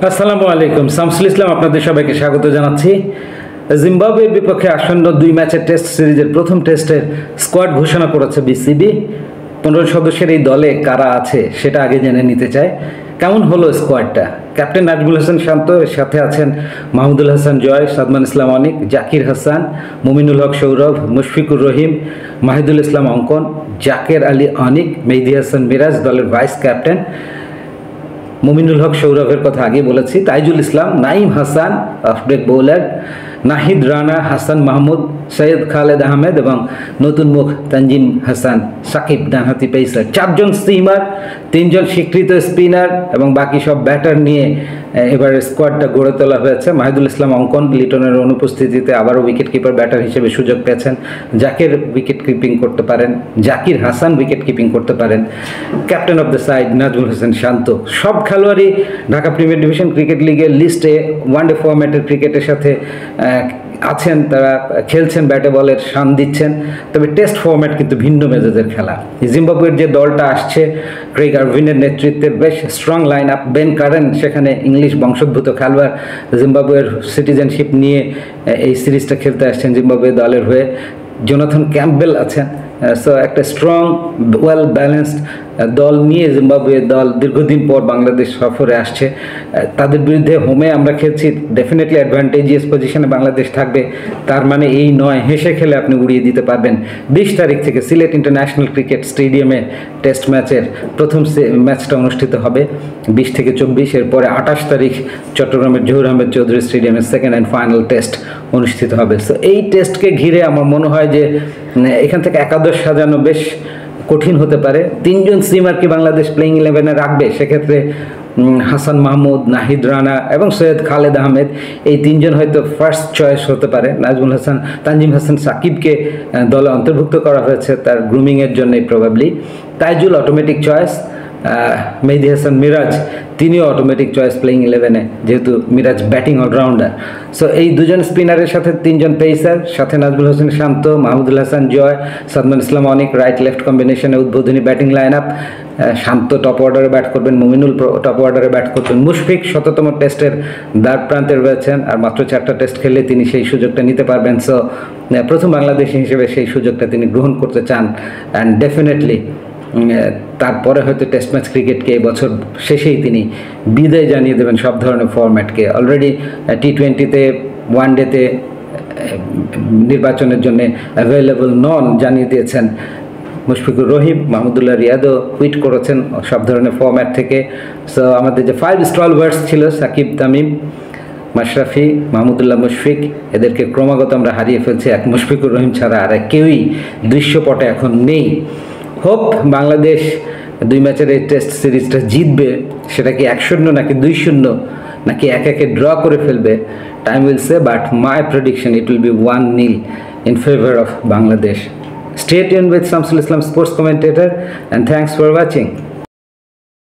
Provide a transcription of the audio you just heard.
আসসালামু আলাইকুম। শামসুল ইসলাম আপনাদের সবাইকে স্বাগত জানাচ্ছি। জিম্বাবুয়ের বিপক্ষে আসন্ন 2 ম্যাচের টেস্ট সিরিজের প্রথম টেস্টের স্কোয়াড ঘোষণা করেছে বিসিবি। 15 সদস্যের এই দলে কারা আছে সেটা আগে জেনে নিতে চাই। কেমন হলো স্কোয়াডটা? ক্যাপ্টেন নাজমুল হাসান শান্ত, এর সাথে আছেন মাহমুদুল হাসান জয়, সাদমান ইসলাম অনিক, জাকির হাসান, মুমিনুল হক সৌরভ, মুশফিকুর রহিম, মাহিদুল ইসলাম অঙ্কন, জাকের আলী অনিক, মেহেদী হাসান মিরাজ দলের ভাইস ক্যাপ্টেন। মুমিনুল হক সৌরভের কথা আগে বলেছি। Taijul Islam, Nayeem Hasan off break bowler, Nahid Rana, Hasan Mahmud, Syed Khaled Ahmed এবং নতুন মুখ তানজিম হাসান সাকিব ডানহাতি পেসার। 4 জন সিমার, 3 জন স্বীকৃত স্পিনার এবং বাকি সব ব্যাটার নিয়ে এবার স্কোয়াডটা গড়ে তোলা হয়েছে। মাহিদুল ইসলাম অঙ্কন লিটনের অনুপস্থিতিতে আবারও উইকেট কিপার ব্যাটার হিসেবে সুযোগ পেয়েছেন। জাকের উইকেট কিপিং করতে পারেন, জাকির হাসান উইকেট কিপিং করতে পারেন। Captain of the side Najmul Hasan Shanto. সব খেলোয়াড়ই ঢাকা প্রিমিয়ার ডিভিশন ক্রিকেট লিগের লিস্টে ওয়ানডে ফরম্যাটের ক্রিকেটের সাথে আছেন, তারা খেলছেন, ব্যাটে বলের শান দিচ্ছেন। তবে টেস্ট ফরম্যাট কিন্তু ভিন্ন মেজাজের খেলা। জিম্বাবুয়ের যে দলটা আসছে ক্রেগ আরভিনের নেতৃত্বে বেশ strong line up. Ben Curran সেখানে ইংলিশ বংশোদ্ভূত খেলোয়াড়, জিম্বাবুয়ের সিটিজেনশিপ নিয়ে এই সিরিজটা খেলতে আসছেন জিম্বাবুয়ে দলের হয়ে। জোনাথন ক্যাম্পবেল আছেন। সো একটা স্ট্রং ওয়েল ব্যালেন্সড দল নিয়ে জিম্বাবুয়ের দল দীর্ঘদিন পর বাংলাদেশ সফরে আসছে। তাদের বিরুদ্ধে হোমে আমরা খেলছি, ডেফিনেটলি অ্যাডভান্টেজিয়াস পজিশনে বাংলাদেশ থাকবে। তার মানে এই নয় হেসে খেলে আপনি উড়িয়ে দিতে পারবেন। 20 তারিখ থেকে সিলেট ইন্টারন্যাশনাল ক্রিকেট স্টেডিয়ামে টেস্ট ম্যাচের প্রথম ম্যাচটা অনুষ্ঠিত হবে 20 থেকে 24। এরপরে 28 তারিখ চট্টগ্রামের জহুর আহমেদ চৌধুরী স্টেডিয়ামে সেকেন্ড অ্যান্ড ফাইনাল টেস্ট অনুষ্ঠিত হবে। সো এই টেস্টকে ঘিরে আমার মনে হয় যে এখান থেকে একাদশ সাজানো বেশ কঠিন হতে পারে। 3 জন সিমার কি বাংলাদেশ প্লেইং 11-এ রাখবে? সেক্ষেত্রে হাসান মাহমুদ, নাহিদ রানা এবং সৈয়দ খালেদ আহমেদ, এই 3 জন হয়তো ফার্স্ট চয়েস হতে পারে। নাজমুল হাসান, তানজিম হাসান সাকিবকে দলে অন্তর্ভুক্ত করা হয়েছে তার গ্রুমিংয়ের জন্যই probably. Taijul automatic choice. Mehedi Hasan Miraz তিনিও অটোমেটিক চয়েস প্লেইং 11-এ, যেহেতু মিরাজ ব্যাটিং অলরাউন্ডার। সো এই 2 জন স্পিনারের সাথে 3 জন পেসার, সাথে নাজমুল হাসান শান্ত, মাহমুদুল হাসান জয়, সাদমান ইসলাম অনিক রাইট লেফট কম্বিনেশনে উদ্বোধনী ব্যাটিং লাইন আপ। শান্ত টপ অর্ডারে ব্যাট করবেন, মুমিনুল টপ অর্ডারে ব্যাট করবেন, মুশফিক শততম টেস্টের দ্বার প্রান্তে রয়েছেন আর মাত্র 4টা টেস্ট খেললে তিনি সেই সুযোগটা নিতে পারবেন। সো প্রথম বাংলাদেশি হিসেবে সেই সুযোগটা তিনি গ্রহণ করতে চান অ্যান্ড ডেফিনেটলি তারপরে হয়তো টেস্ট ম্যাচ ক্রিকেটকে এই বছর শেষেই তিনি বিদায় জানিয়ে দেবেন সব ধরনের ফরম্যাটকে। অলরেডি টি20-তে, ওয়ানডেতে নির্বাচনের জন্য অ্যাভেলেবল নন জানিয়ে দিয়েছেন মুশফিকুর রহিম। মাহমুদুল্লাহ রিয়াদও টুইট করেছেন সব ধরনের ফরম্যাট থেকে। সো আমাদের যে 5 স্টলওয়ার্ডস ছিল সাকিব, তামিম, মাশরাফি, মাহমুদুল্লাহ, মুশফিক, এদেরকে ক্রমাগত আমরা হারিয়ে ফেলছি। এক মুশফিকুর রহিম ছাড়া আর কেউই দৃশ্যপটে এখন নেই। হোপ বাংলাদেশ 2 ম্যাচের এই টেস্ট সিরিজটা জিতবে। সেটা কি 1-0 নাকি 2-0 নাকি 1-1 ড্র করে ফেলবে, time will say, but my prediction it will be 1-0 in favor of Bangladesh. Stay tuned with Samsul Islam sports commentator and thanks for watching.